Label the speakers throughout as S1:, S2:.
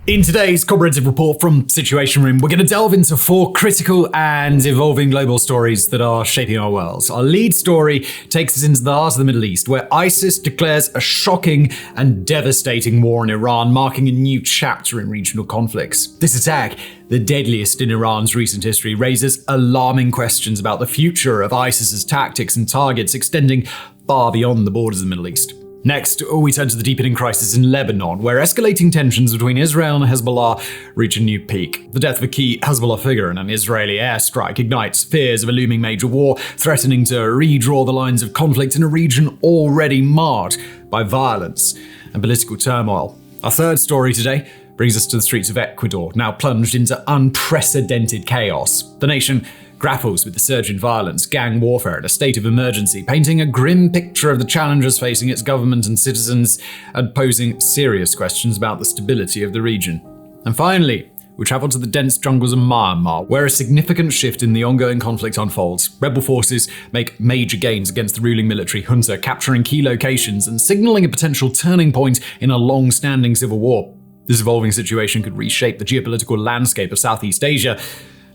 S1: In today's comprehensive report from Situation Room, we're going to delve into 4 critical and evolving global stories that are shaping our world. Our lead story takes us into the heart of the Middle East, where ISIS declares a shocking and devastating war in Iran, marking a new chapter in regional conflicts. This attack, the deadliest in Iran's recent history, raises alarming questions about the future of ISIS's tactics and targets extending far beyond the borders of the Middle East. Next, we turn to the deepening crisis in Lebanon, where escalating tensions between Israel and Hezbollah reach a new peak. The death of a key Hezbollah figure in an Israeli airstrike ignites fears of a looming major war, threatening to redraw the lines of conflict in a region already marred by violence and political turmoil. Our third story today brings us to the streets of Ecuador, now plunged into unprecedented chaos. The nation grapples with the surge in violence, gang warfare, and a state of emergency, painting a grim picture of the challenges facing its government and citizens, and posing serious questions about the stability of the region. And finally, we travel to the dense jungles of Myanmar, where a significant shift in the ongoing conflict unfolds. Rebel forces make major gains against the ruling military junta, capturing key locations and signaling a potential turning point in a long-standing civil war. This evolving situation could reshape the geopolitical landscape of Southeast Asia,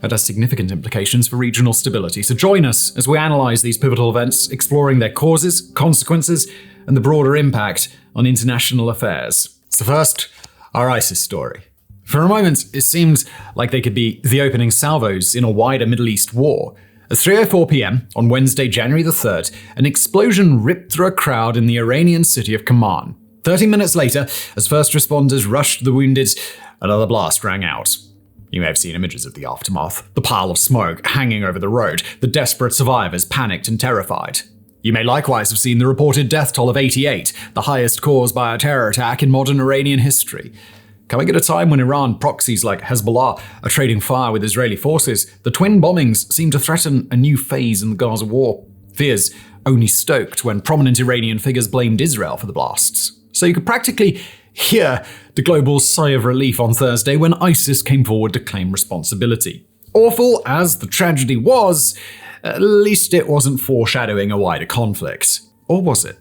S1: and has significant implications for regional stability. So join us as we analyze these pivotal events, exploring their causes, consequences, and the broader impact on international affairs. So first, our ISIS story. For a moment, it seemed like they could be the opening salvos in a wider Middle East war. At 3:04 p.m. on Wednesday, January the 3rd, an explosion ripped through a crowd in the Iranian city of Kerman. 30 minutes later, as first responders rushed the wounded, another blast rang out. You may have seen images of the aftermath, the pile of smoke hanging over the road, the desperate survivors panicked and terrified. You may likewise have seen the reported death toll of 88, the highest caused by a terror attack in modern Iranian history. Coming at a time when Iran proxies like Hezbollah are trading fire with Israeli forces, the twin bombings seem to threaten a new phase in the Gaza war. Fears only stoked when prominent Iranian figures blamed Israel for the blasts. So you could practically hear the global sigh of relief on Thursday when ISIS came forward to claim responsibility. Awful as the tragedy was, at least it wasn't foreshadowing a wider conflict. Or was it?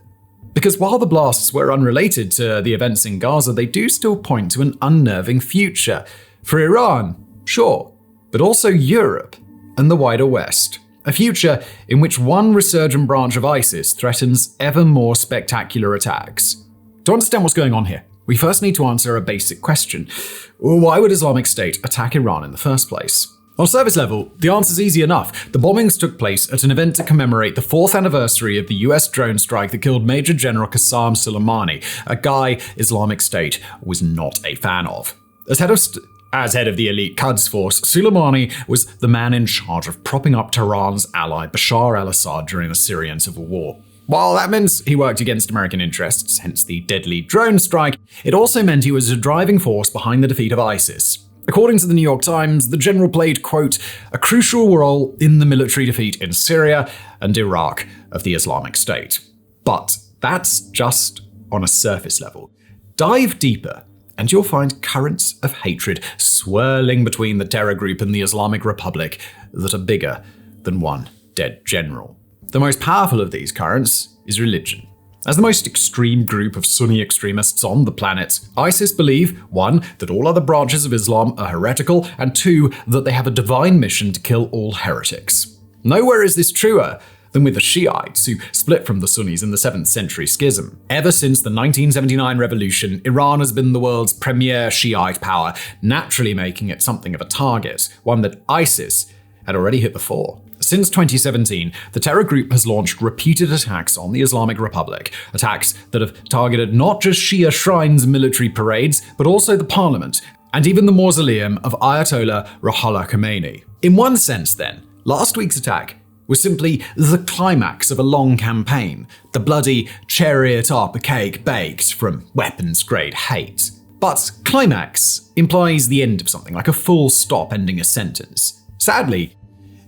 S1: Because while the blasts were unrelated to the events in Gaza, they do still point to an unnerving future. For Iran, sure, but also Europe and the wider West. A future in which one resurgent branch of ISIS threatens ever more spectacular attacks. To understand what's going on here, we first need to answer a basic question. Why would Islamic State attack Iran in the first place? On surface level, the answer's easy enough. The bombings took place at an event to commemorate the 4th anniversary of the US drone strike that killed Major General Qasem Soleimani, a guy Islamic State was not a fan of. As head of the elite Quds force, Soleimani was the man in charge of propping up Tehran's ally Bashar al-Assad during the Syrian civil war. While that meant he worked against American interests, hence the deadly drone strike, it also meant he was a driving force behind the defeat of ISIS. According to the New York Times, the general played, quote, a crucial role in the military defeat in Syria and Iraq of the Islamic State. But that's just on a surface level. Dive deeper, and you'll find currents of hatred swirling between the terror group and the Islamic Republic that are bigger than one dead general. The most powerful of these currents is religion. As the most extreme group of Sunni extremists on the planet, ISIS believe, 1, that all other branches of Islam are heretical, and 2, that they have a divine mission to kill all heretics. Nowhere is this truer than with the Shiites, who split from the Sunnis in the 7th century schism. Ever since the 1979 revolution, Iran has been the world's premier Shiite power, naturally making it something of a target, one that ISIS had already hit before. Since 2017, the terror group has launched repeated attacks on the Islamic Republic, attacks that have targeted not just Shia shrines and military parades, but also the parliament, and even the mausoleum of Ayatollah Ruhollah Khomeini. In one sense, then, last week's attack was simply the climax of a long campaign, the bloody cherry atop a cake baked from weapons-grade hate. But climax implies the end of something, like a full stop ending a sentence. Sadly,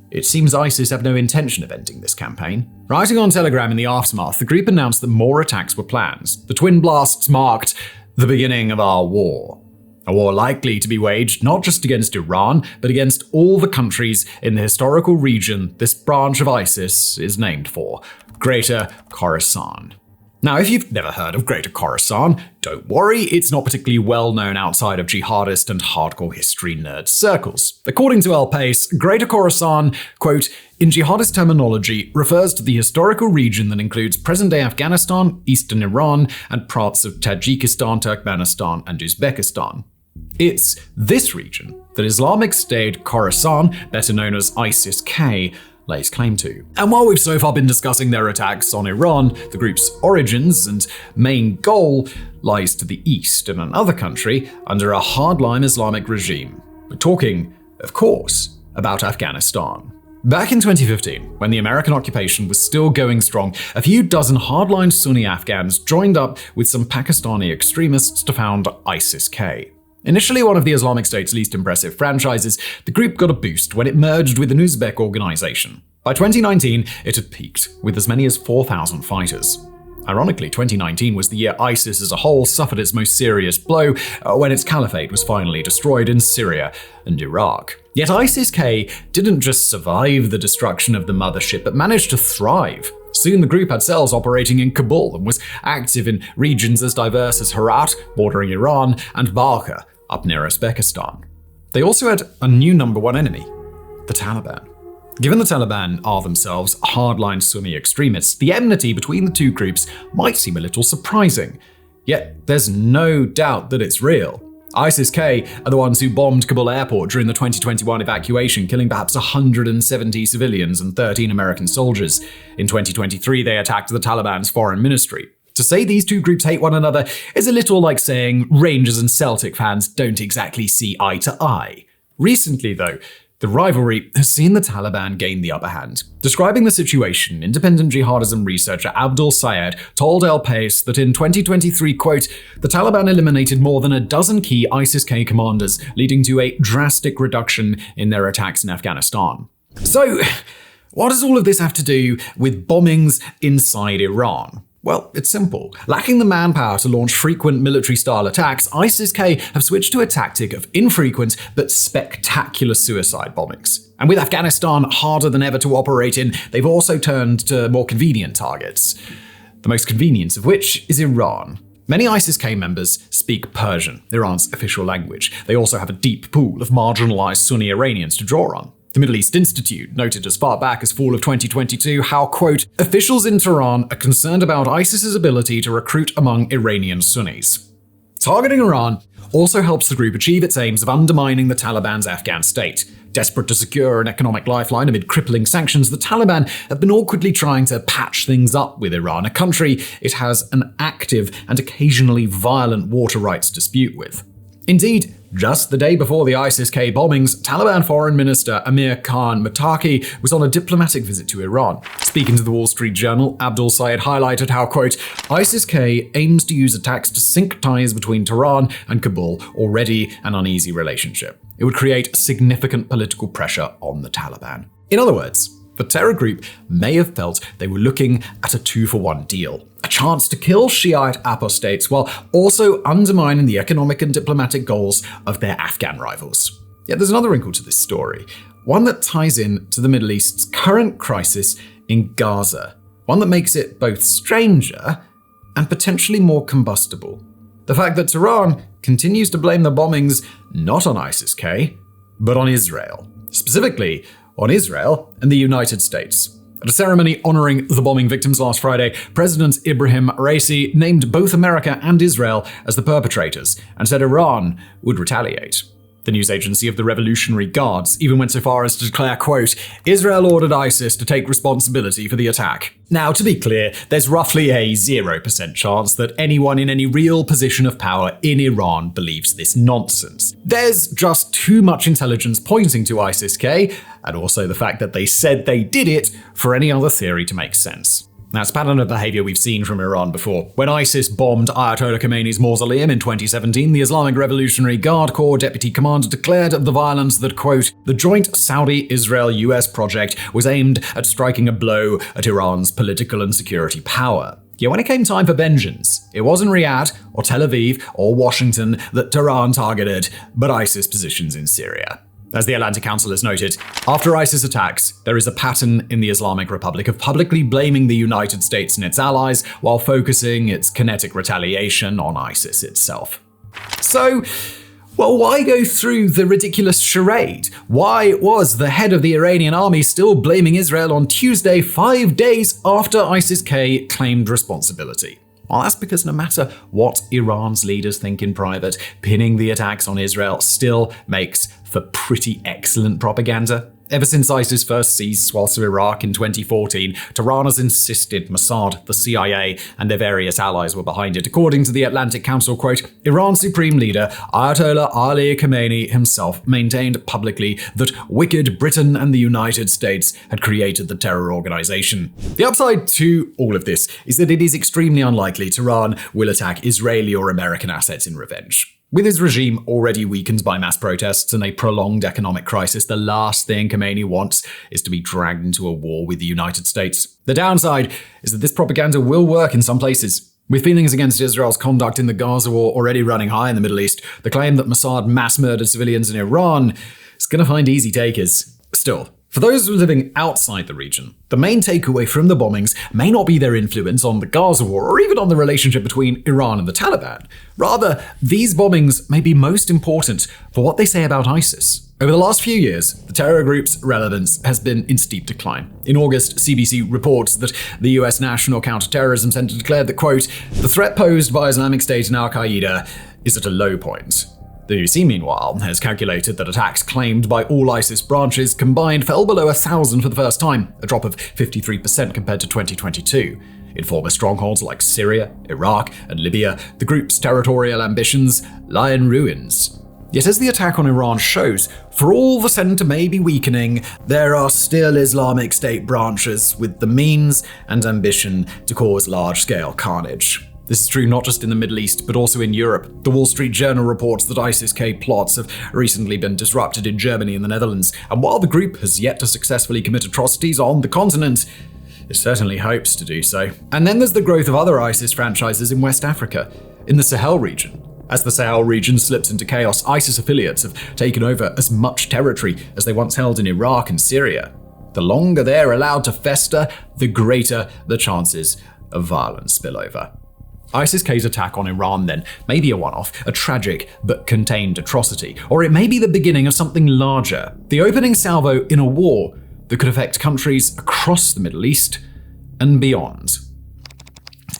S1: it seems ISIS have no intention of ending this campaign. Writing on Telegram in the aftermath, the group announced that more attacks were planned. The twin blasts marked the beginning of our war. A war likely to be waged not just against Iran, but against all the countries in the historical region this branch of ISIS is named for, Greater Khorasan. Now, if you've never heard of Greater Khorasan, don't worry, it's not particularly well known outside of jihadist and hardcore history nerd circles. According to El País, Greater Khorasan, quote, in jihadist terminology, refers to the historical region that includes present-day Afghanistan, eastern Iran, and parts of Tajikistan, Turkmenistan, and Uzbekistan. It's this region that Islamic State Khorasan, better known as ISIS-K, lays claim to. And while we've so far been discussing their attacks on Iran, the group's origins and main goal lies to the east in another country under a hardline Islamic regime. We're talking, of course, about Afghanistan. Back in 2015, when the American occupation was still going strong, a few dozen hardline Sunni Afghans joined up with some Pakistani extremists to found ISIS-K. Initially one of the Islamic State's least impressive franchises, the group got a boost when it merged with an Uzbek organization. By 2019, it had peaked, with as many as 4,000 fighters. Ironically, 2019 was the year ISIS as a whole suffered its most serious blow when its caliphate was finally destroyed in Syria and Iraq. Yet ISIS-K didn't just survive the destruction of the mothership, but managed to thrive. Soon the group had cells operating in Kabul and was active in regions as diverse as Herat, bordering Iran, and Balkh, up near Uzbekistan. They also had a new number one enemy, the Taliban. Given the Taliban are themselves hardline Sunni extremists, the enmity between the two groups might seem a little surprising. Yet there's no doubt that it's real. ISIS-K are the ones who bombed Kabul airport during the 2021 evacuation, killing perhaps 170 civilians and 13 American soldiers. In 2023, they attacked the Taliban's foreign ministry. To say these two groups hate one another is a little like saying Rangers and Celtic fans don't exactly see eye to eye. Recently, though, the rivalry has seen the Taliban gain the upper hand. Describing the situation, independent jihadism researcher Abdul Syed told El País that in 2023, quote, the Taliban eliminated more than a dozen key ISIS-K commanders, leading to a drastic reduction in their attacks in Afghanistan. So, what does all of this have to do with bombings inside Iran? Well, it's simple. Lacking the manpower to launch frequent military-style attacks, ISIS-K have switched to a tactic of infrequent but spectacular suicide bombings. And with Afghanistan harder than ever to operate in, they've also turned to more convenient targets. The most convenient of which is Iran. Many ISIS-K members speak Persian, Iran's official language. They also have a deep pool of marginalized Sunni Iranians to draw on. The Middle East Institute noted as far back as fall of 2022 how, quote, officials in Tehran are concerned about ISIS's ability to recruit among Iranian Sunnis. Targeting Iran also helps the group achieve its aims of undermining the Taliban's Afghan state. Desperate to secure an economic lifeline amid crippling sanctions, the Taliban have been awkwardly trying to patch things up with Iran, a country it has an active and occasionally violent water rights dispute with. Indeed, just the day before the ISIS-K bombings, Taliban Foreign Minister Amir Khan Muttaqi was on a diplomatic visit to Iran. Speaking to the Wall Street Journal, Abdul Syed highlighted how, quote, ISIS-K aims to use attacks to sink ties between Tehran and Kabul, already an uneasy relationship. It would create significant political pressure on the Taliban. In other words, the terror group may have felt they were looking at a 2-for-1 deal. A chance to kill Shiite apostates while also undermining the economic and diplomatic goals of their Afghan rivals. Yet there's another wrinkle to this story, one that ties in to the Middle East's current crisis in Gaza, one that makes it both stranger and potentially more combustible. The fact that Tehran continues to blame the bombings not on ISIS-K, but on Israel. Specifically, on Israel and the United States. At a ceremony honoring the bombing victims last Friday, President Ibrahim Raisi named both America and Israel as the perpetrators and said Iran would retaliate. The news agency of the Revolutionary Guards even went so far as to declare, quote, Israel ordered ISIS to take responsibility for the attack. Now, to be clear, there's roughly a 0% chance that anyone in any real position of power in Iran believes this nonsense. There's just too much intelligence pointing to ISIS-K, and also the fact that they said they did it, for any other theory to make sense. That's a pattern of behavior we've seen from Iran before. When ISIS bombed Ayatollah Khomeini's mausoleum in 2017, the Islamic Revolutionary Guard Corps deputy commander declared of the violence that, quote, the joint Saudi-Israel-US project was aimed at striking a blow at Iran's political and security power. Yet when it came time for vengeance, it wasn't Riyadh or Tel Aviv or Washington that Tehran targeted, but ISIS positions in Syria. As the Atlantic Council has noted, after ISIS attacks, there is a pattern in the Islamic Republic of publicly blaming the United States and its allies while focusing its kinetic retaliation on ISIS itself. So, well, why go through the ridiculous charade? Why was the head of the Iranian army still blaming Israel on Tuesday, 5 days after ISIS-K claimed responsibility? Well, that's because no matter what Iran's leaders think in private, pinning the attacks on Israel still makes for pretty excellent propaganda. Ever since ISIS first seized swathes of Iraq in 2014, Tehran has insisted Mossad, the CIA, and their various allies were behind it. According to the Atlantic Council, quote, Iran's supreme leader, Ayatollah Ali Khamenei himself, maintained publicly that wicked Britain and the United States had created the terror organization. The upside to all of this is that it is extremely unlikely Tehran will attack Israeli or American assets in revenge. With his regime already weakened by mass protests and a prolonged economic crisis, the last thing Khamenei wants is to be dragged into a war with the United States. The downside is that this propaganda will work in some places. With feelings against Israel's conduct in the Gaza war already running high in the Middle East, the claim that Mossad mass murdered civilians in Iran is going to find easy takers. Still, for those living outside the region, the main takeaway from the bombings may not be their influence on the Gaza war or even on the relationship between Iran and the Taliban. Rather, these bombings may be most important for what they say about ISIS. Over the last few years, the terror group's relevance has been in steep decline. In August, CBC reports that the US National Counterterrorism Center declared that, quote, the threat posed by Islamic State and Al-Qaeda is at a low point. The BBC, meanwhile, has calculated that attacks claimed by all ISIS branches combined fell below 1,000 for the first time, a drop of 53% compared to 2022. In former strongholds like Syria, Iraq, and Libya, the group's territorial ambitions lie in ruins. Yet as the attack on Iran shows, for all the center may be weakening, there are still Islamic State branches with the means and ambition to cause large-scale carnage. This is true not just in the Middle East, but also in Europe. The Wall Street Journal reports that ISIS-K plots have recently been disrupted in Germany and the Netherlands, and while the group has yet to successfully commit atrocities on the continent, it certainly hopes to do so. And then there's the growth of other ISIS franchises in West Africa, in the Sahel region. As the Sahel region slips into chaos, ISIS affiliates have taken over as much territory as they once held in Iraq and Syria. The longer they're allowed to fester, the greater the chances of violent spillover. ISIS-K's attack on Iran, then, may be a one-off, a tragic but contained atrocity, or it may be the beginning of something larger, the opening salvo in a war that could affect countries across the Middle East and beyond.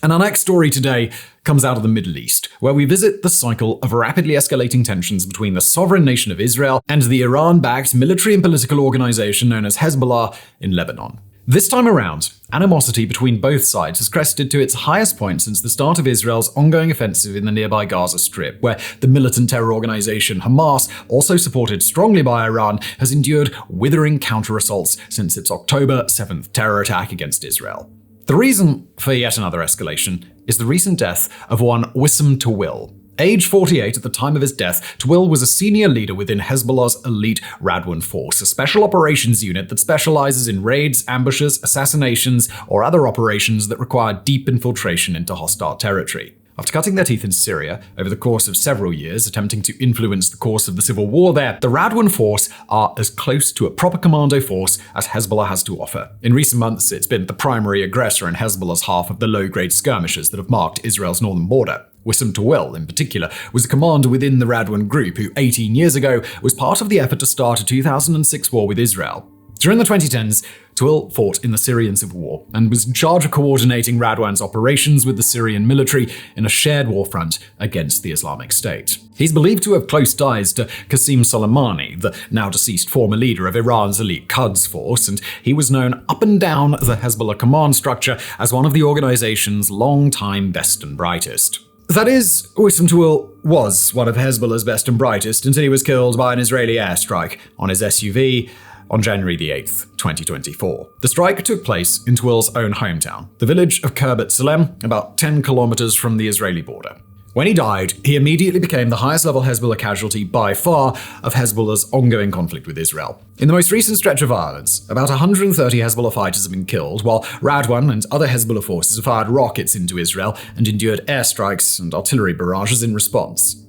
S1: And our next story today comes out of the Middle East, where we visit the cycle of rapidly escalating tensions between the sovereign nation of Israel and the Iran-backed military and political organization known as Hezbollah in Lebanon. This time around, animosity between both sides has crested to its highest point since the start of Israel's ongoing offensive in the nearby Gaza Strip, where the militant terror organization Hamas, also supported strongly by Iran, has endured withering counter-assaults since its October 7th terror attack against Israel. The reason for yet another escalation is the recent death of one Wissam Tawil. Age 48 at the time of his death, Tawil was a senior leader within Hezbollah's elite Radwan force, a special operations unit that specializes in raids, ambushes, assassinations, or other operations that require deep infiltration into hostile territory. After cutting their teeth in Syria over the course of several years, attempting to influence the course of the civil war there, the Radwan force are as close to a proper commando force as Hezbollah has to offer. In recent months, it's been the primary aggressor in Hezbollah's half of the low-grade skirmishes that have marked Israel's northern border. Wissam Tawil, in particular, was a commander within the Radwan group who, 18 years ago, was part of the effort to start a 2006 war with Israel. During the 2010s, Tawil fought in the Syrian civil war and was in charge of coordinating Radwan's operations with the Syrian military in a shared war front against the Islamic State. He's believed to have close ties to Qasem Soleimani, the now-deceased former leader of Iran's elite Quds force, and he was known up and down the Hezbollah command structure as one of the organization's long-time best and brightest. That is, Wissam Tawil was one of Hezbollah's best and brightest until he was killed by an Israeli airstrike on his SUV on January the 8th, 2024. The strike took place in Tawil's own hometown, the village of Kirbet Salem, about 10 kilometers from the Israeli border. When he died, he immediately became the highest-level Hezbollah casualty by far of Hezbollah's ongoing conflict with Israel. In the most recent stretch of violence, about 130 Hezbollah fighters have been killed, while Radwan and other Hezbollah forces have fired rockets into Israel and endured airstrikes and artillery barrages in response.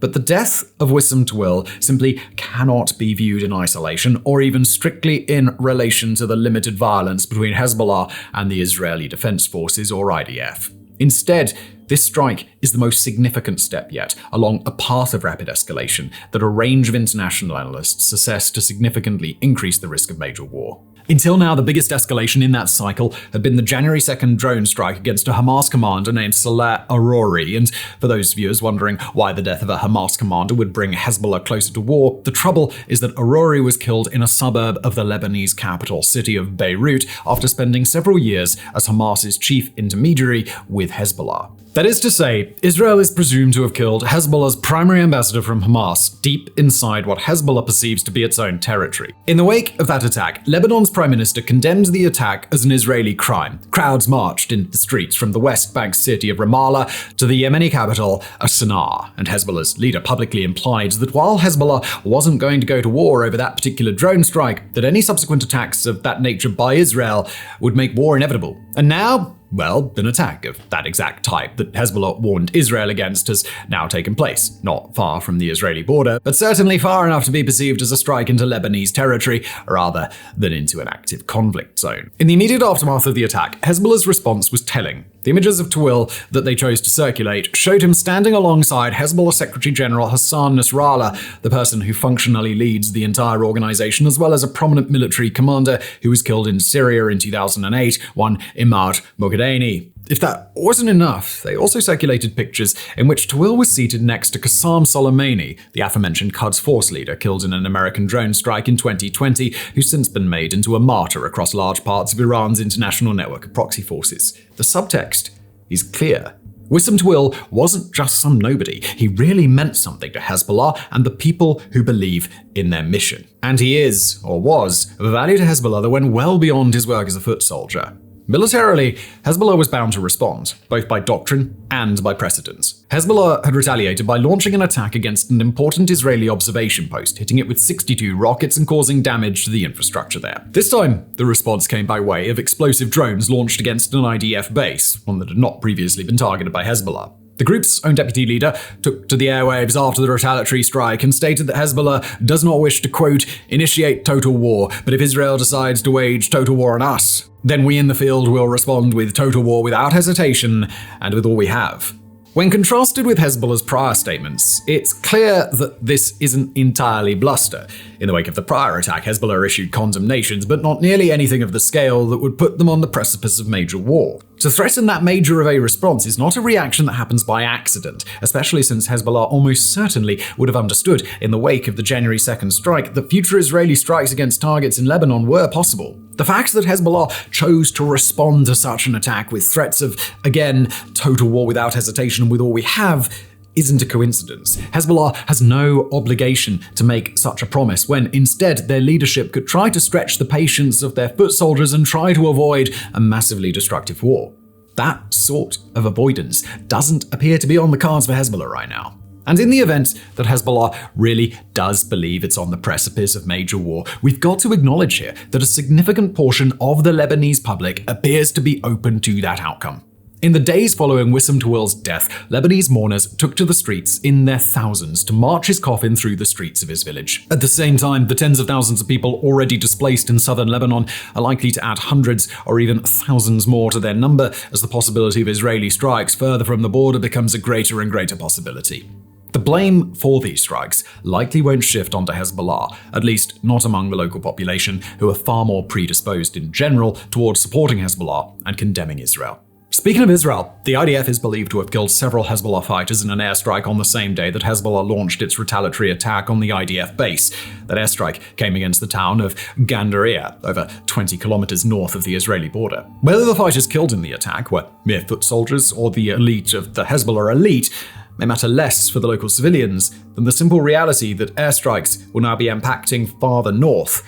S1: But the death of Wissam Twill simply cannot be viewed in isolation or even strictly in relation to the limited violence between Hezbollah and the Israeli Defense Forces or IDF. Instead, this strike is the most significant step yet along a path of rapid escalation that a range of international analysts assess to significantly increase the risk of major war. Until now, the biggest escalation in that cycle had been the January 2nd drone strike against a Hamas commander named Saleh Arouri. And for those viewers wondering why the death of a Hamas commander would bring Hezbollah closer to war, the trouble is that Arouri was killed in a suburb of the Lebanese capital city of Beirut after spending several years as Hamas's chief intermediary with Hezbollah. That is to say, Israel is presumed to have killed Hezbollah's primary ambassador from Hamas deep inside what Hezbollah perceives to be its own territory. In the wake of that attack, Lebanon's prime minister condemned the attack as an Israeli crime. Crowds marched in the streets from the West Bank city of Ramallah to the Yemeni capital of Sana'a, and Hezbollah's leader publicly implied that while Hezbollah wasn't going to go to war over that particular drone strike, that any subsequent attacks of that nature by Israel would make war inevitable. And now, well, an attack of that exact type that Hezbollah warned Israel against has now taken place, not far from the Israeli border, but certainly far enough to be perceived as a strike into Lebanese territory, rather than into an active conflict zone. In the immediate aftermath of the attack, Hezbollah's response was telling. The images of Tawil that they chose to circulate showed him standing alongside Hezbollah Secretary General Hassan Nasrallah, the person who functionally leads the entire organization, as well as a prominent military commander who was killed in Syria in 2008, one Imad Moghadani. If that wasn't enough, they also circulated pictures in which Tawil was seated next to Qassam Soleimani, the aforementioned Quds Force leader killed in an American drone strike in 2020, who's since been made into a martyr across large parts of Iran's international network of proxy forces. The subtext is clear. Wissam Tawil wasn't just some nobody. He really meant something to Hezbollah and the people who believe in their mission. And he is, or was, of a value to Hezbollah that went well beyond his work as a foot soldier. Militarily, Hezbollah was bound to respond, both by doctrine and by precedence. Hezbollah had retaliated by launching an attack against an important Israeli observation post, hitting it with 62 rockets and causing damage to the infrastructure there. This time, the response came by way of explosive drones launched against an IDF base, one that had not previously been targeted by Hezbollah. The group's own deputy leader took to the airwaves after the retaliatory strike and stated that Hezbollah does not wish to, quote, initiate total war, but if Israel decides to wage total war on us, then we in the field will respond with total war without hesitation and with all we have. When contrasted with Hezbollah's prior statements, it's clear that this isn't entirely bluster. In the wake of the prior attack, Hezbollah issued condemnations, but not nearly anything of the scale that would put them on the precipice of major war. To threaten that major of a response is not a reaction that happens by accident, especially since Hezbollah almost certainly would have understood in the wake of the January 2nd strike that future Israeli strikes against targets in Lebanon were possible. The fact that Hezbollah chose to respond to such an attack with threats of, again, total war without hesitation and with all we have isn't a coincidence. Hezbollah has no obligation to make such a promise when instead their leadership could try to stretch the patience of their foot soldiers and try to avoid a massively destructive war. That sort of avoidance doesn't appear to be on the cards for Hezbollah right now. And in the event that Hezbollah really does believe it's on the precipice of major war, we've got to acknowledge here that a significant portion of the Lebanese public appears to be open to that outcome. In the days following Wissam Tawil's death, Lebanese mourners took to the streets in their thousands to march his coffin through the streets of his village. At the same time, the tens of thousands of people already displaced in southern Lebanon are likely to add hundreds or even thousands more to their number as the possibility of Israeli strikes further from the border becomes a greater and greater possibility. The blame for these strikes likely won't shift onto Hezbollah, at least not among the local population, who are far more predisposed in general towards supporting Hezbollah and condemning Israel. Speaking of Israel, the IDF is believed to have killed several Hezbollah fighters in an airstrike on the same day that Hezbollah launched its retaliatory attack on the IDF base. That airstrike came against the town of Gandaria, over 20 kilometers north of the Israeli border. Whether the fighters killed in the attack were mere foot soldiers or the elite of the Hezbollah elite may matter less for the local civilians than the simple reality that airstrikes will now be impacting farther north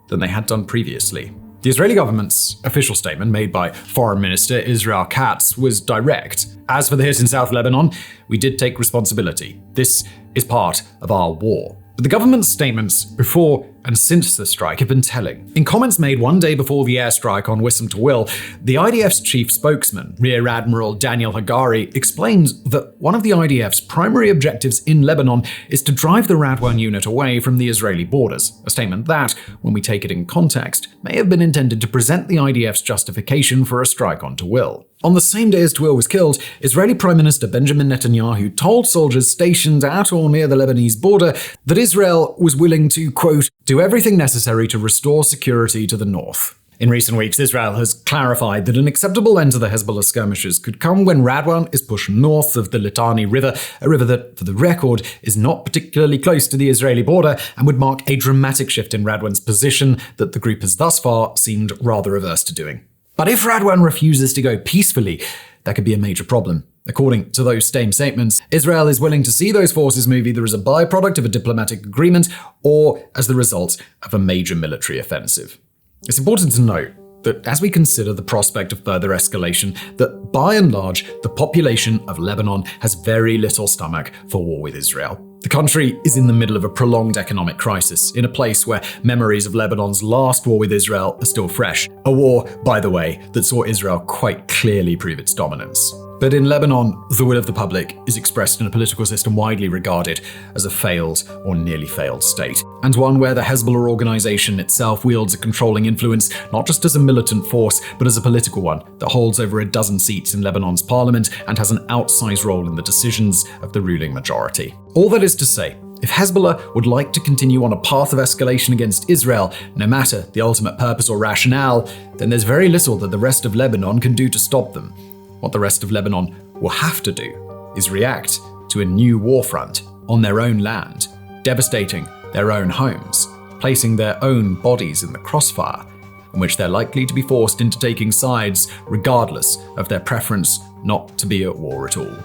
S1: than they had done previously. The Israeli government's official statement made by Foreign Minister Israel Katz was direct. As for the hit in South Lebanon, we did take responsibility. This is part of our war. But the government's statements before and since the strike have been telling. In comments made one day before the airstrike on Wissam Tawil, the IDF's chief spokesman, Rear Admiral Daniel Hagari, explains that one of the IDF's primary objectives in Lebanon is to drive the Radwan unit away from the Israeli borders, a statement that, when we take it in context, may have been intended to present the IDF's justification for a strike on Tawil. On the same day as Tawil was killed, Israeli Prime Minister Benjamin Netanyahu told soldiers stationed at or near the Lebanese border that Israel was willing to, quote, do everything necessary to restore security to the north. In recent weeks, Israel has clarified that an acceptable end to the Hezbollah skirmishes could come when Radwan is pushed north of the Litani River, a river that, for the record, is not particularly close to the Israeli border and would mark a dramatic shift in Radwan's position that the group has thus far seemed rather averse to doing. But if Radwan refuses to go peacefully, that could be a major problem. According to those same statements, Israel is willing to see those forces move either as a byproduct of a diplomatic agreement or as the result of a major military offensive. It's important to note that as we consider the prospect of further escalation, that by and large, the population of Lebanon has very little stomach for war with Israel. The country is in the middle of a prolonged economic crisis, in a place where memories of Lebanon's last war with Israel are still fresh. A war, by the way, that saw Israel quite clearly prove its dominance. But in Lebanon, the will of the public is expressed in a political system widely regarded as a failed or nearly failed state, and one where the Hezbollah organization itself wields a controlling influence not just as a militant force, but as a political one that holds over a dozen seats in Lebanon's parliament and has an outsized role in the decisions of the ruling majority. All that is to say, if Hezbollah would like to continue on a path of escalation against Israel, no matter the ultimate purpose or rationale, then there's very little that the rest of Lebanon can do to stop them. What the rest of Lebanon will have to do is react to a new war front on their own land, devastating their own homes, placing their own bodies in the crossfire, in which they're likely to be forced into taking sides regardless of their preference not to be at war at all.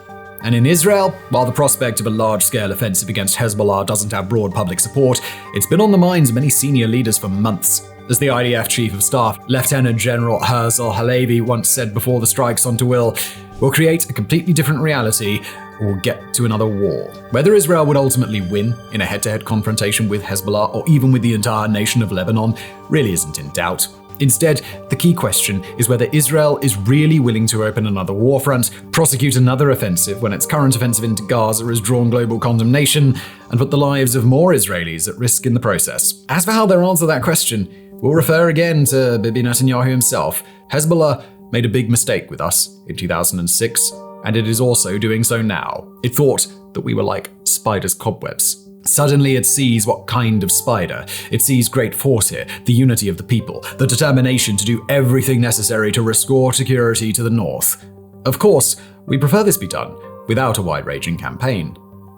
S1: And in Israel, while the prospect of a large-scale offensive against Hezbollah doesn't have broad public support, it's been on the minds of many senior leaders for months. As the IDF Chief of Staff, Lieutenant General Herzl Halevi, once said before the strikes on Tawil, we'll create a completely different reality or we'll get to another war. Whether Israel would ultimately win in a head-to-head confrontation with Hezbollah or even with the entire nation of Lebanon really isn't in doubt. Instead, the key question is whether Israel is really willing to open another war front, prosecute another offensive when its current offensive into Gaza has drawn global condemnation, and put the lives of more Israelis at risk in the process. As for how they'll answer that question, we'll refer again to Bibi Netanyahu himself. Hezbollah made a big mistake with us in 2006, and it is also doing so now. It thought that we were like spiders' cobwebs. Suddenly it sees what kind of spider. It sees great force here, the unity of the people, the determination to do everything necessary to restore security to the north. Of course, we prefer this be done without a wide-ranging campaign,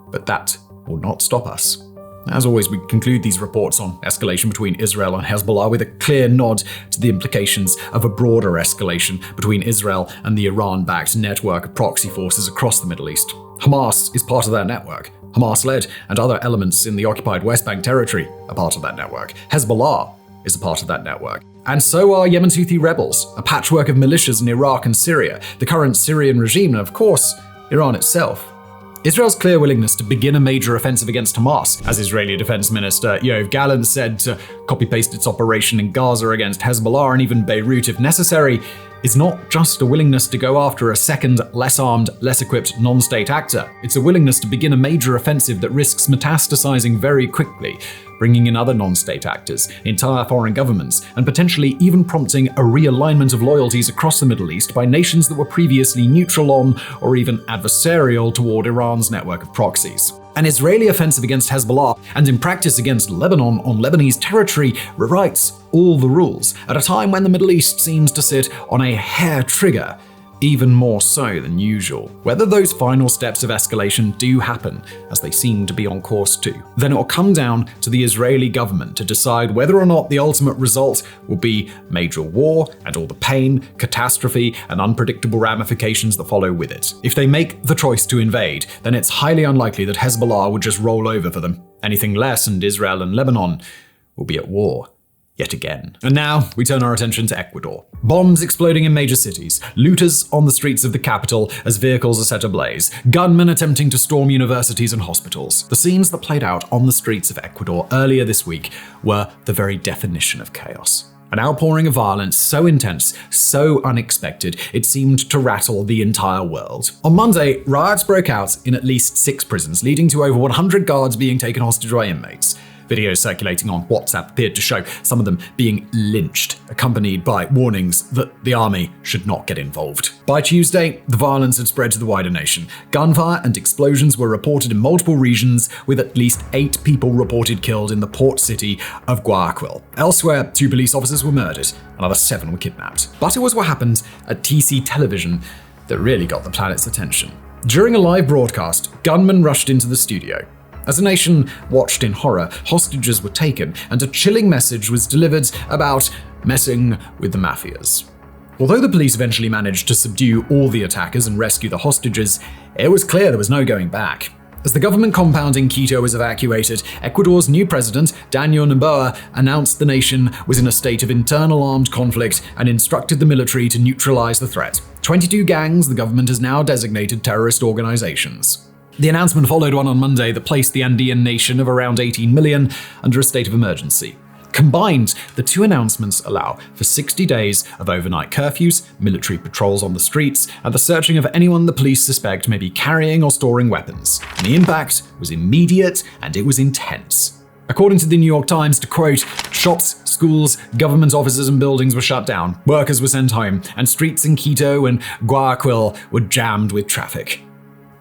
S1: but that will not stop us. As always, we conclude these reports on escalation between Israel and Hezbollah with a clear nod to the implications of a broader escalation between Israel and the Iran-backed network of proxy forces across the Middle East. Hamas is part of that network. Hamas-led and other elements in the occupied West Bank territory are part of that network. Hezbollah is a part of that network. And so are Yemen's Houthi rebels, a patchwork of militias in Iraq and Syria, the current Syrian regime, and of course, Iran itself. Israel's clear willingness to begin a major offensive against Hamas, as Israeli Defense Minister Yoav Gallant said, to copy-paste its operation in Gaza against Hezbollah and even Beirut if necessary, is not just a willingness to go after a second, less armed, less equipped non-state actor. It's a willingness to begin a major offensive that risks metastasizing very quickly, bringing in other non-state actors, entire foreign governments, and potentially even prompting a realignment of loyalties across the Middle East by nations that were previously neutral on or even adversarial toward Iran's network of proxies. An Israeli offensive against Hezbollah, and in practice against Lebanon on Lebanese territory, rewrites all the rules at a time when the Middle East seems to sit on a hair trigger, even more so than usual. Whether those final steps of escalation do happen, as they seem to be on course to, then it will come down to the Israeli government to decide whether or not the ultimate result will be major war and all the pain, catastrophe, and unpredictable ramifications that follow with it. If they make the choice to invade, then it's highly unlikely that Hezbollah would just roll over for them. Anything less, and Israel and Lebanon will be at war yet again. And now we turn our attention to Ecuador. Bombs exploding in major cities, looters on the streets of the capital as vehicles are set ablaze, gunmen attempting to storm universities and hospitals. The scenes that played out on the streets of Ecuador earlier this week were the very definition of chaos. An outpouring of violence so intense, so unexpected, it seemed to rattle the entire world. On Monday, riots broke out in at least 6 prisons, leading to over 100 guards being taken hostage by inmates. Videos circulating on WhatsApp appeared to show some of them being lynched, accompanied by warnings that the army should not get involved. By Tuesday, the violence had spread to the wider nation. Gunfire and explosions were reported in multiple regions, with at least 8 people reported killed in the port city of Guayaquil. Elsewhere, 2 police officers were murdered, another 7 were kidnapped. But it was what happened at TC Television that really got the planet's attention. During a live broadcast, gunmen rushed into the studio. As the nation watched in horror, hostages were taken, and a chilling message was delivered about messing with the mafias. Although the police eventually managed to subdue all the attackers and rescue the hostages, it was clear there was no going back. As the government compound in Quito was evacuated, Ecuador's new president, Daniel Noboa, announced the nation was in a state of internal armed conflict and instructed the military to neutralize the threat. 22 gangs the government has now designated terrorist organizations. The announcement followed one on Monday that placed the Andean nation of around 18 million under a state of emergency. Combined, the 2 announcements allow for 60 days of overnight curfews, military patrols on the streets, and the searching of anyone the police suspect may be carrying or storing weapons. And the impact was immediate and it was intense. According to the New York Times, to quote, shops, schools, government offices and buildings were shut down, workers were sent home, and streets in Quito and Guayaquil were jammed with traffic.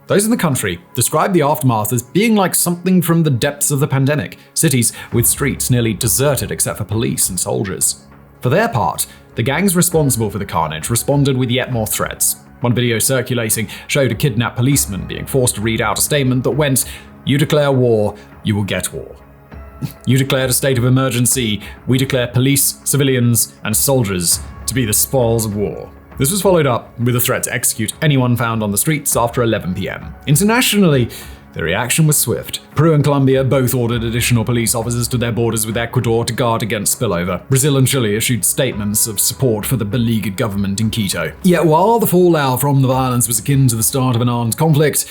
S1: Those in the country described the aftermath as being like something from the depths of the pandemic, cities with streets nearly deserted except for police and soldiers. For their part, the gangs responsible for the carnage responded with yet more threats. One video circulating showed a kidnapped policeman being forced to read out a statement that went, "You declare war, you will get war. You declared a state of emergency, we declare police, civilians, and soldiers to be the spoils of war." This was followed up with a threat to execute anyone found on the streets after 11 p.m. Internationally, the reaction was swift. Peru and Colombia both ordered additional police officers to their borders with Ecuador to guard against spillover. Brazil and Chile issued statements of support for the beleaguered government in Quito. Yet while the fallout from the violence was akin to the start of an armed conflict,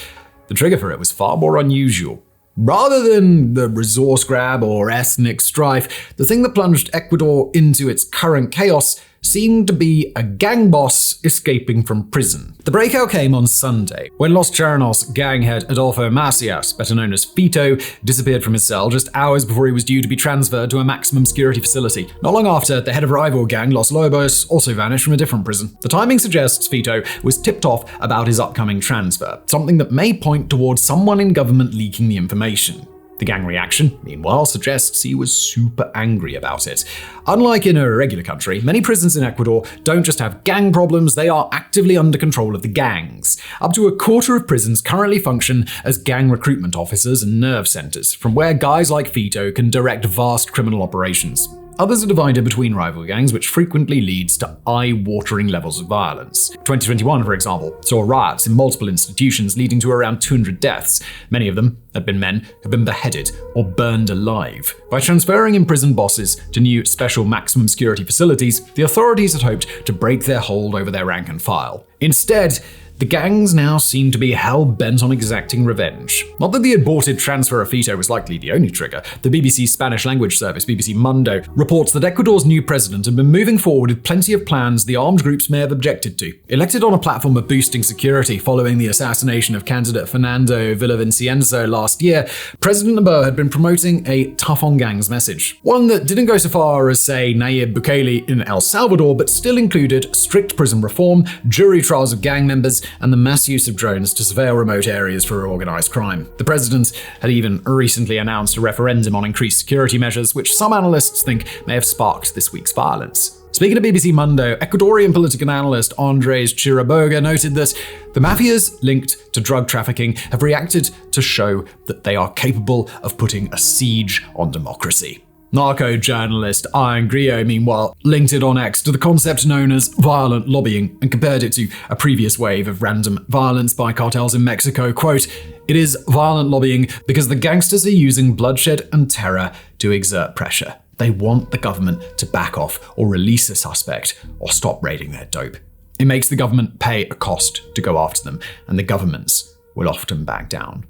S1: the trigger for it was far more unusual. Rather than the resource grab or ethnic strife, the thing that plunged Ecuador into its current chaos seemed to be a gang boss escaping from prison. The breakout came on Sunday, when Los Cheranos gang head Adolfo Macias, better known as Fito, disappeared from his cell just hours before he was due to be transferred to a maximum security facility. Not long after, the head of rival gang Los Lobos also vanished from a different prison. The timing suggests Fito was tipped off about his upcoming transfer, something that may point towards someone in government leaking the information. The gang reaction, meanwhile, suggests he was super angry about it. Unlike in a regular country, many prisons in Ecuador don't just have gang problems, they are actively under control of the gangs. Up to a quarter of prisons currently function as gang recruitment officers and nerve centers, from where guys like Fito can direct vast criminal operations. Others are divided between rival gangs, which frequently leads to eye-watering levels of violence. 2021, for example, saw riots in multiple institutions leading to around 200 deaths. Many of them had been men who had been beheaded or burned alive. By transferring imprisoned bosses to new special maximum security facilities, the authorities had hoped to break their hold over their rank and file. Instead, the gangs now seem to be hell-bent on exacting revenge. Not that the aborted transfer of Fito was likely the only trigger. The BBC's Spanish language service, BBC Mundo, reports that Ecuador's new president had been moving forward with plenty of plans the armed groups may have objected to. Elected on a platform of boosting security following the assassination of candidate Fernando Villavicencio last year, President Noboa had been promoting a tough-on-gangs message. One that didn't go so far as, say, Nayib Bukele in El Salvador, but still included strict prison reform, jury trials of gang members, and the mass use of drones to surveil remote areas for organized crime. The president had even recently announced a referendum on increased security measures, which some analysts think may have sparked this week's violence. Speaking to BBC Mundo, Ecuadorian political analyst Andres Chiriboga noted that the mafias linked to drug trafficking have reacted to show that they are capable of putting a siege on democracy. Narco-journalist Ian Grillo, meanwhile, linked it on X to the concept known as violent lobbying and compared it to a previous wave of random violence by cartels in Mexico. Quote, "It is violent lobbying because the gangsters are using bloodshed and terror to exert pressure." They want the government to back off or release a suspect or stop raiding their dope. It makes the government pay a cost to go after them, and the governments will often back down.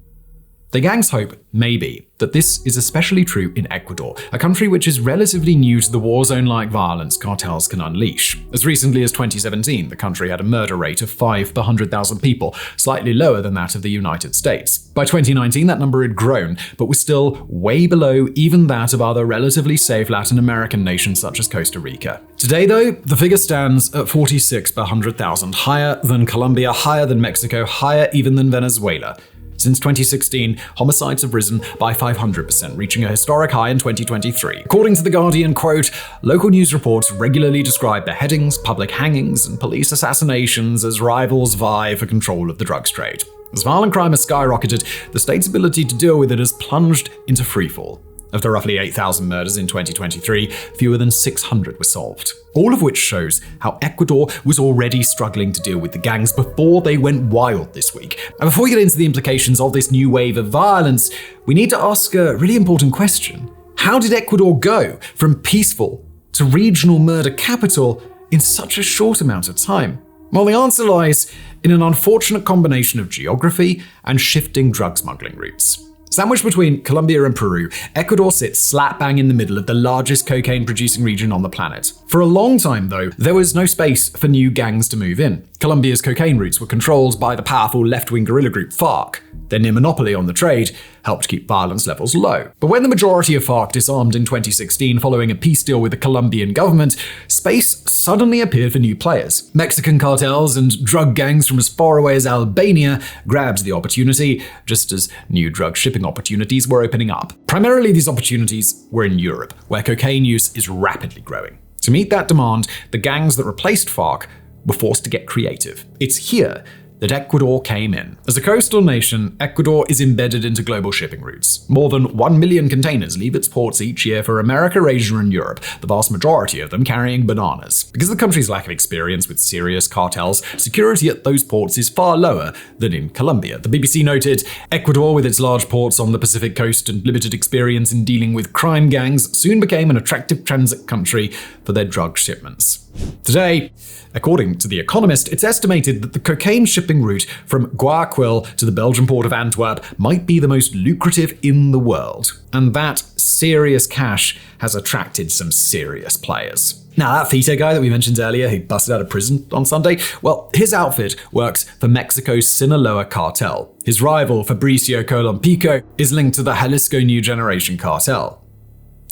S1: The gang's hope may be that this is especially true in Ecuador, a country which is relatively new to the war zone-like violence cartels can unleash. As recently as 2017, the country had a murder rate of 5 per 100,000 people, slightly lower than that of the United States. By 2019, that number had grown, but was still way below even that of other relatively safe Latin American nations such as Costa Rica. Today, though, the figure stands at 46 per 100,000, higher than Colombia, higher than Mexico, higher even than Venezuela. Since 2016, homicides have risen by 500%, reaching a historic high in 2023. According to The Guardian, quote, local news reports regularly describe beheadings, public hangings, and police assassinations as rivals vie for control of the drugs trade. As violent crime has skyrocketed, the state's ability to deal with it has plunged into freefall. Of the roughly 8,000 murders in 2023, fewer than 600 were solved. All of which shows how Ecuador was already struggling to deal with the gangs before they went wild this week. And before we get into the implications of this new wave of violence, we need to ask a really important question. How did Ecuador go from peaceful to regional murder capital in such a short amount of time? Well, the answer lies in an unfortunate combination of geography and shifting drug smuggling routes. Sandwiched between Colombia and Peru, Ecuador sits slap bang in the middle of the largest cocaine-producing region on the planet. For a long time, though, there was no space for new gangs to move in. Colombia's cocaine routes were controlled by the powerful left-wing guerrilla group FARC. Their near monopoly on the trade helped keep violence levels low. But when the majority of FARC disarmed in 2016 following a peace deal with the Colombian government, space suddenly appeared for new players. Mexican cartels and drug gangs from as far away as Albania grabbed the opportunity, just as new drug shipping opportunities were opening up. Primarily, these opportunities were in Europe, where cocaine use is rapidly growing. To meet that demand, the gangs that replaced FARC were forced to get creative. It's here that Ecuador came in. As a coastal nation, Ecuador is embedded into global shipping routes. More than 1 million containers leave its ports each year for America, Asia, and Europe, the vast majority of them carrying bananas. Because of the country's lack of experience with serious cartels, security at those ports is far lower than in Colombia. The BBC noted, Ecuador, with its large ports on the Pacific coast and limited experience in dealing with crime gangs, soon became an attractive transit country for their drug shipments. Today, according to The Economist, it's estimated that the cocaine shipping route from Guayaquil to the Belgian port of Antwerp might be the most lucrative in the world. And that serious cash has attracted some serious players. Now, that Fito guy that we mentioned earlier who busted out of prison on Sunday, well, his outfit works for Mexico's Sinaloa cartel. His rival, Fabricio Colompico, is linked to the Jalisco New Generation cartel.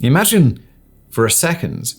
S1: Imagine, for a second,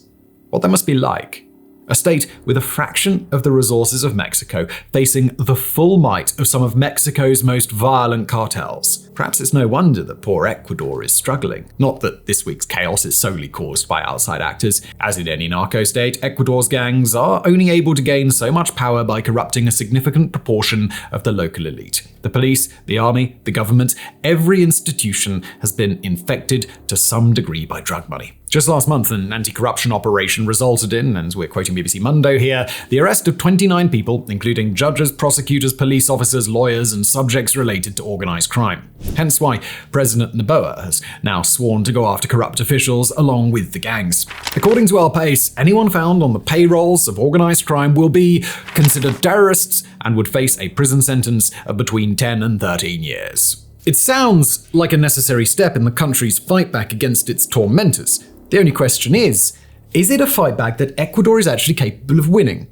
S1: what that must be like. A state with a fraction of the resources of Mexico, facing the full might of some of Mexico's most violent cartels. Perhaps it's no wonder that poor Ecuador is struggling. Not that this week's chaos is solely caused by outside actors. As in any narco state, Ecuador's gangs are only able to gain so much power by corrupting a significant proportion of the local elite. The police, the army, the government, every institution has been infected to some degree by drug money. Just last month, an anti-corruption operation resulted in, and we're quoting BBC Mundo here, the arrest of 29 people, including judges, prosecutors, police officers, lawyers, and subjects related to organized crime. Hence why President Noboa has now sworn to go after corrupt officials along with the gangs. According to El País, anyone found on the payrolls of organized crime will be considered terrorists and would face a prison sentence of between 10 and 13 years. It sounds like a necessary step in the country's fight back against its tormentors. The only question is it a fight back that Ecuador is actually capable of winning?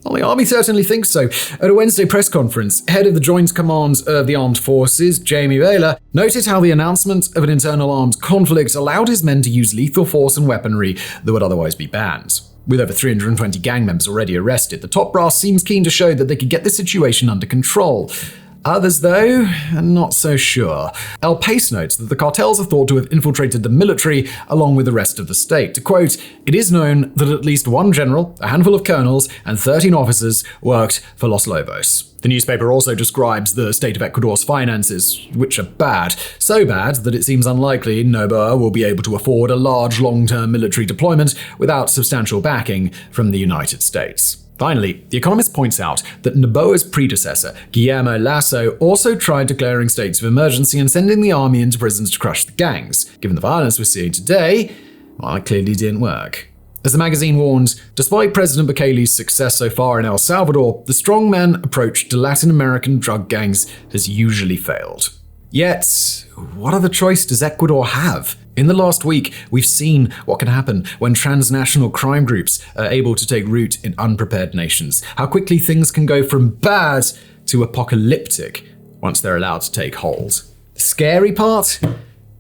S1: Well, the army certainly thinks so. At a Wednesday press conference, head of the Joint Command of the Armed Forces, Jamie Baylor, noted how the announcement of an internal armed conflict allowed his men to use lethal force and weaponry that would otherwise be banned. With over 320 gang members already arrested, the top brass seems keen to show that they could get the situation under control. Others, though, are not so sure. El País notes that the cartels are thought to have infiltrated the military along with the rest of the state. To quote, it is known that at least one general, a handful of colonels, and 13 officers worked for Los Lobos. The newspaper also describes the state of Ecuador's finances, which are bad. So bad that it seems unlikely Noboa will be able to afford a large long-term military deployment without substantial backing from the United States. Finally, The Economist points out that Noboa's predecessor, Guillermo Lasso, also tried declaring states of emergency and sending the army into prisons to crush the gangs. Given the violence we're seeing today, Well, it clearly didn't work. As the magazine warns, despite President Bukele's success so far in El Salvador, the strongman approach to Latin American drug gangs has usually failed. Yet, what other choice does Ecuador have? In the last week, we've seen what can happen when transnational crime groups are able to take root in unprepared nations. How quickly things can go from bad to apocalyptic once they're allowed to take hold. The scary part?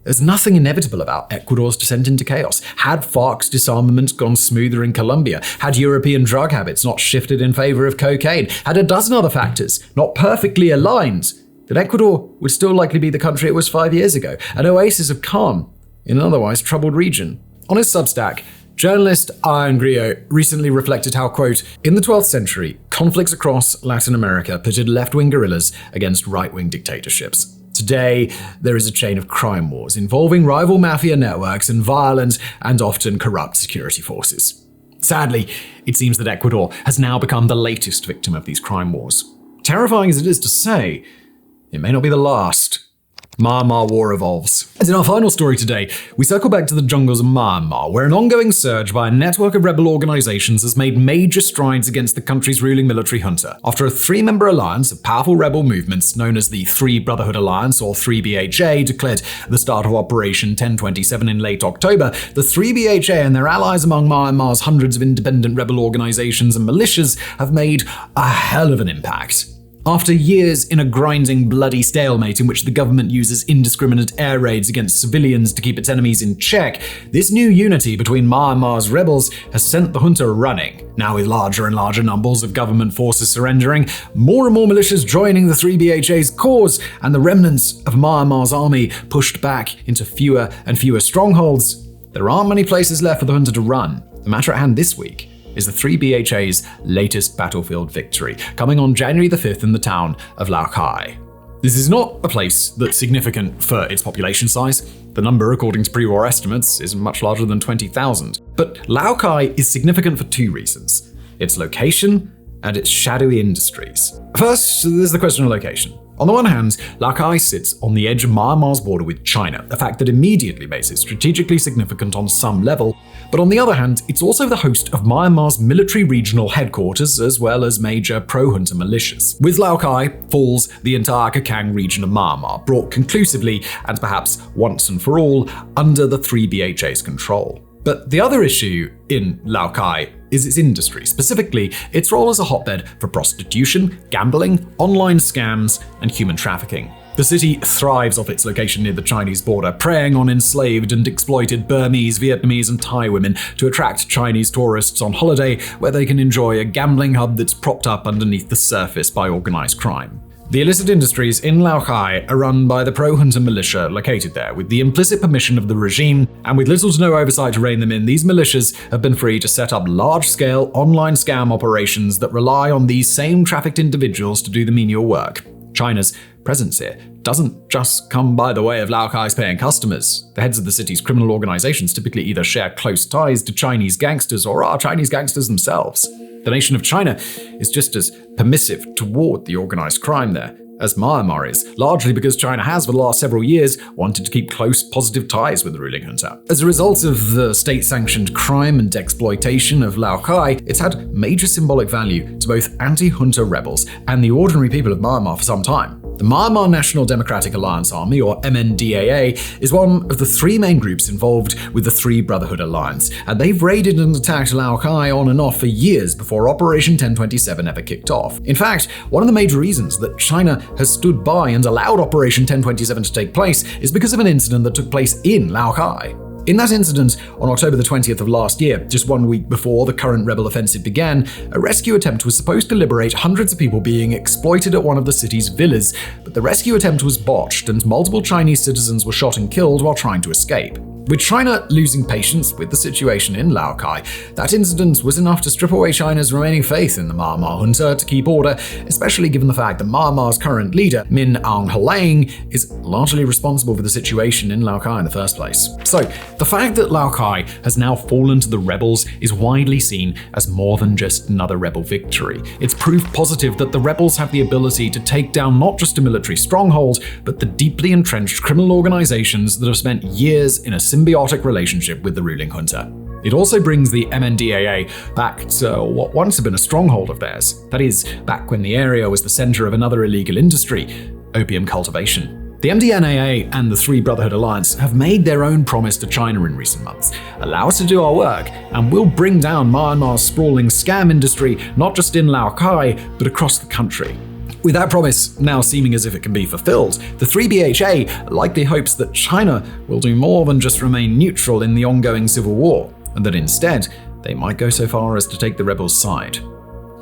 S1: There's nothing inevitable about Ecuador's descent into chaos. Had FARC's disarmament gone smoother in Colombia, had European drug habits not shifted in favor of cocaine, had a dozen other factors not perfectly aligned, then Ecuador would still likely be the country it was 5 years ago, an oasis of calm in an otherwise troubled region. On his Substack, journalist Ian Grillo recently reflected how, quote, in the 12th century, conflicts across Latin America pitted left-wing guerrillas against right-wing dictatorships. Today, there is a chain of crime wars involving rival mafia networks and violent and often corrupt security forces. Sadly, it seems that Ecuador has now become the latest victim of these crime wars. Terrifying as it is to say, it may not be the last. Myanmar war evolves. As in our final story today, we circle back to the jungles of Myanmar, where an ongoing surge by a network of rebel organizations has made major strides against the country's ruling military junta. After a three-member alliance of powerful rebel movements known as the Three Brotherhood Alliance, or 3BHA, declared at the start of Operation 1027 in late October, the 3BHA and their allies among Myanmar's hundreds of independent rebel organizations and militias have made a hell of an impact. After years in a grinding, bloody stalemate in which the government uses indiscriminate air raids against civilians to keep its enemies in check, this new unity between Myanmar's rebels has sent the junta running. Now with larger and larger numbers of government forces surrendering, more and more militias joining the 3BHA's cause, and the remnants of Myanmar's army pushed back into fewer and fewer strongholds, there aren't many places left for the junta to run. The matter at hand this week is the 3BHA's latest battlefield victory, coming on January the 5th in the town of Lao Cai. This is not a place that's significant for its population size. The number, according to pre-war estimates, is much larger than 20,000. But Lao Cai is significant for two reasons: its location and its shadowy industries. First, there's the question of location. On the one hand, Lao Cai sits on the edge of Myanmar's border with China, a fact that immediately makes it strategically significant on some level. But on the other hand, it's also the host of Myanmar's military regional headquarters, as well as major pro-junta militias. With Lao Cai falls the entire Kakang region of Myanmar, brought conclusively, and perhaps once and for all, under the 3BHA's control. But the other issue in Lao Cai is its industry, specifically its role as a hotbed for prostitution, gambling, online scams, and human trafficking. The city thrives off its location near the Chinese border, preying on enslaved and exploited Burmese, Vietnamese, and Thai women to attract Chinese tourists on holiday, where they can enjoy a gambling hub that's propped up underneath the surface by organized crime. The illicit industries in Lao Cai are run by the pro-junta militia located there, with the implicit permission of the regime, and with little to no oversight to rein them in, these militias have been free to set up large-scale online scam operations that rely on these same trafficked individuals to do the menial work. China's presence here doesn't just come by the way of Lao Cai's paying customers. The heads of the city's criminal organizations typically either share close ties to Chinese gangsters or are Chinese gangsters themselves. The nation of China is just as permissive toward the organized crime there as Myanmar is, largely because China has, for the last several years, wanted to keep close, positive ties with the ruling junta. As a result of the state-sanctioned crime and exploitation of Lao Cai, it's had major symbolic value to both anti-junta rebels and the ordinary people of Myanmar for some time. The Myanmar National Democratic Alliance Army, or MNDAA, is one of the three main groups involved with the Three Brotherhood Alliance, and they've raided and attacked Lao Cai on and off for years before Operation 1027 ever kicked off. In fact, one of the major reasons that China has stood by and allowed Operation 1027 to take place is because of an incident that took place in Lao Cai. In that incident, on October the 20th of last year, just 1 week before the current rebel offensive began, a rescue attempt was supposed to liberate hundreds of people being exploited at one of the city's villas, but the rescue attempt was botched and multiple Chinese citizens were shot and killed while trying to escape. With China losing patience with the situation in Lao Cai, that incident was enough to strip away China's remaining faith in the Myanmar junta to keep order, especially given the fact that Myanmar's current leader, Min Aung Hlaing, is largely responsible for the situation in Lao Cai in the first place. So, the fact that Lao Cai has now fallen to the rebels is widely seen as more than just another rebel victory. It's proof positive that the rebels have the ability to take down not just a military stronghold, but the deeply entrenched criminal organizations that have spent years in a symbiotic relationship with the ruling junta. It also brings the MNDAA back to what once had been a stronghold of theirs. That is, back when the area was the center of another illegal industry, opium cultivation. The MDNAA and the Three Brotherhood Alliance have made their own promise to China in recent months. Allow us to do our work, and we'll bring down Myanmar's sprawling scam industry, not just in Laogai, but across the country. With that promise now seeming as if it can be fulfilled, the 3BHA likely hopes that China will do more than just remain neutral in the ongoing civil war, and that instead, they might go so far as to take the rebels' side.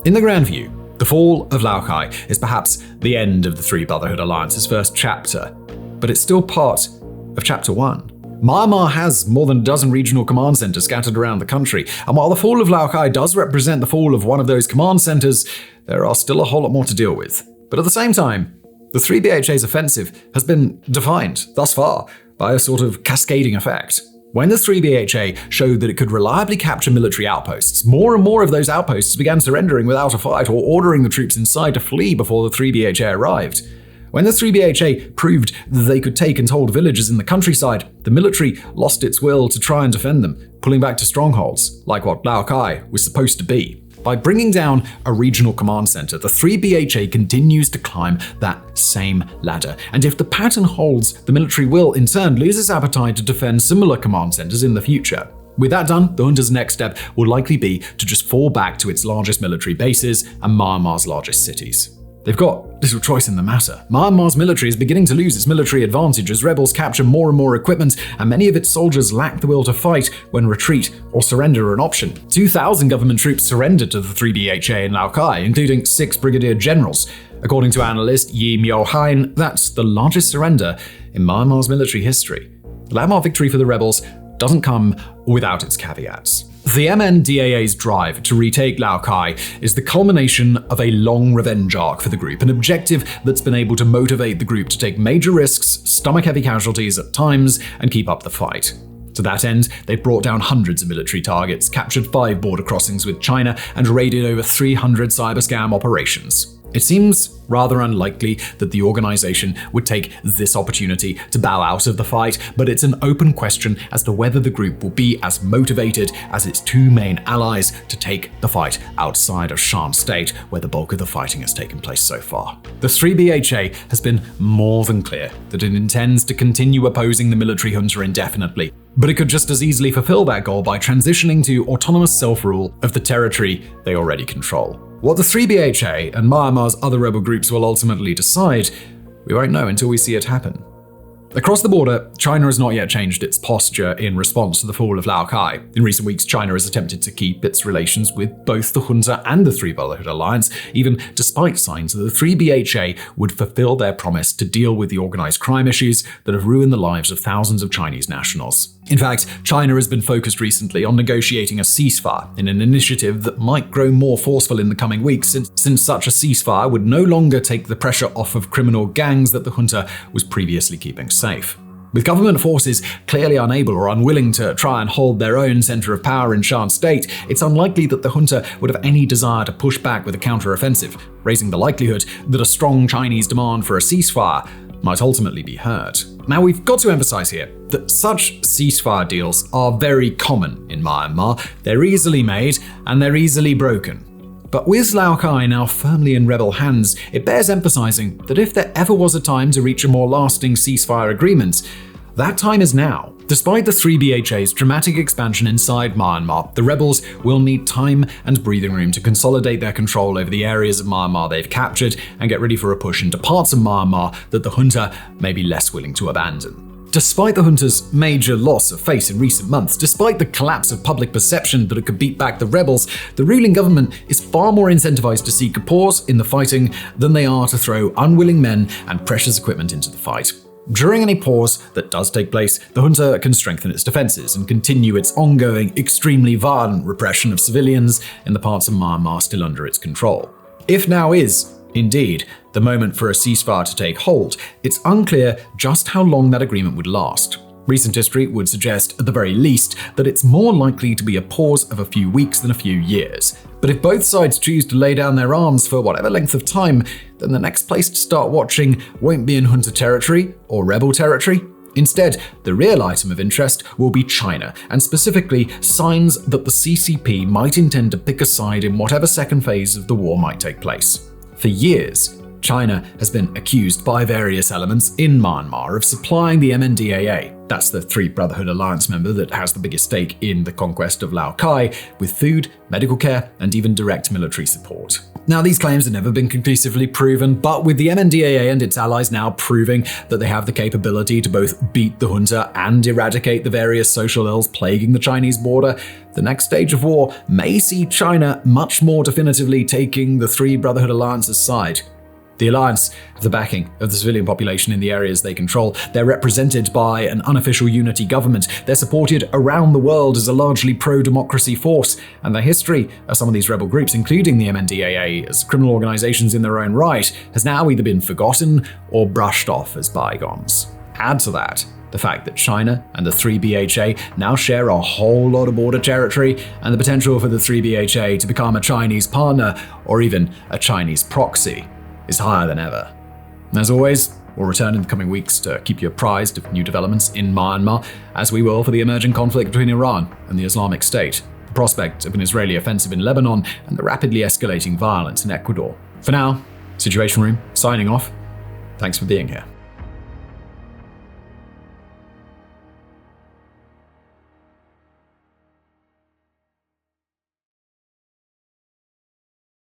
S1: In the grand view, the fall of Laogai is perhaps the end of the Three Brotherhood Alliance's first chapter, but it's still part of Chapter 1. Myanmar has more than a dozen regional command centers scattered around the country, and while the fall of Laogai does represent the fall of one of those command centers, there are still a whole lot more to deal with. But at the same time, the 3BHA's offensive has been defined, thus far, by a sort of cascading effect. When the 3BHA showed that it could reliably capture military outposts, more and more of those outposts began surrendering without a fight or ordering the troops inside to flee before the 3BHA arrived. When the 3BHA proved that they could take and hold villages in the countryside, the military lost its will to try and defend them, pulling back to strongholds, like what Laogai was supposed to be. By bringing down a regional command center, the 3BHA continues to climb that same ladder. And if the pattern holds, the military will, in turn, lose its appetite to defend similar command centers in the future. With that done, the junta's next step will likely be to just fall back to its largest military bases and Myanmar's largest cities. They've got little choice in the matter. Myanmar's military is beginning to lose its military advantage as rebels capture more and more equipment, and many of its soldiers lack the will to fight when retreat or surrender are an option. 2,000 government troops surrendered to the 3BHA in Laogai, including 6 brigadier generals. According to analyst Yi Myo-hein, that's the largest surrender in Myanmar's military history. The landmark victory for the rebels doesn't come without its caveats. The MNDAA's drive to retake Laogai is the culmination of a long revenge arc for the group, an objective that's been able to motivate the group to take major risks, stomach heavy casualties at times, and keep up the fight. To that end, they've brought down hundreds of military targets, captured 5 border crossings with China, and raided over 300 cyber scam operations. It seems rather unlikely that the organization would take this opportunity to bow out of the fight, but it's an open question as to whether the group will be as motivated as its 2 main allies to take the fight outside of Shan State, where the bulk of the fighting has taken place so far. The 3BHA has been more than clear that it intends to continue opposing the military junta indefinitely, but it could just as easily fulfill that goal by transitioning to autonomous self-rule of the territory they already control. What the 3BHA and Myanmar's other rebel groups will ultimately decide, we won't know until we see it happen. Across the border, China has not yet changed its posture in response to the fall of Laogai. In recent weeks, China has attempted to keep its relations with both the junta and the Three Brotherhood Alliance, even despite signs that the 3BHA would fulfill their promise to deal with the organized crime issues that have ruined the lives of thousands of Chinese nationals. In fact, China has been focused recently on negotiating a ceasefire in an initiative that might grow more forceful in the coming weeks, since such a ceasefire would no longer take the pressure off of criminal gangs that the junta was previously keeping safe. With government forces clearly unable or unwilling to try and hold their own center of power in Shan State, it's unlikely that the junta would have any desire to push back with a counter-offensive, raising the likelihood that a strong Chinese demand for a ceasefire might ultimately be heard. Now, we've got to emphasize here that such ceasefire deals are very common in Myanmar. They're easily made and they're easily broken. But with Laogai now firmly in rebel hands, it bears emphasizing that if there ever was a time to reach a more lasting ceasefire agreement, that time is now. Despite the 3BHA's dramatic expansion inside Myanmar, the rebels will need time and breathing room to consolidate their control over the areas of Myanmar they've captured and get ready for a push into parts of Myanmar that the junta may be less willing to abandon. Despite the junta's major loss of face in recent months, despite the collapse of public perception that it could beat back the rebels, the ruling government is far more incentivized to seek a pause in the fighting than they are to throw unwilling men and precious equipment into the fight. During any pause that does take place, the junta can strengthen its defenses and continue its ongoing, extremely violent repression of civilians in the parts of Myanmar still under its control. If now is, indeed, the moment for a ceasefire to take hold, it's unclear just how long that agreement would last. Recent history would suggest, at the very least, that it's more likely to be a pause of a few weeks than a few years. But if both sides choose to lay down their arms for whatever length of time, then the next place to start watching won't be in junta territory or rebel territory, Instead, the real item of interest will be China, and specifically signs that the CCP might intend to pick a side in whatever second phase of the war might take place. For years, China has been accused by various elements in Myanmar of supplying the MNDAA, that's the Three Brotherhood Alliance member that has the biggest stake in the conquest of Lao Cai, with food, medical care, and even direct military support. Now, these claims have never been conclusively proven, but with the MNDAA and its allies now proving that they have the capability to both beat the junta and eradicate the various social ills plaguing the Chinese border, the next stage of war may see China much more definitively taking the Three Brotherhood Alliance's side. The alliance have the backing of the civilian population in the areas they control. They're represented by an unofficial unity government. They're supported around the world as a largely pro-democracy force. And the history of some of these rebel groups, including the MNDAA as criminal organizations in their own right, has now either been forgotten or brushed off as bygones. Add to that the fact that China and the 3BHA now share a whole lot of border territory, and the potential for the 3BHA to become a Chinese partner or even a Chinese proxy is higher than ever. As always, we'll return in the coming weeks to keep you apprised of new developments in Myanmar, as we will for the emerging conflict between Iran and the Islamic State, the prospect of an Israeli offensive in Lebanon, and the rapidly escalating violence in Ecuador. For now, Situation Room signing off. Thanks for being here.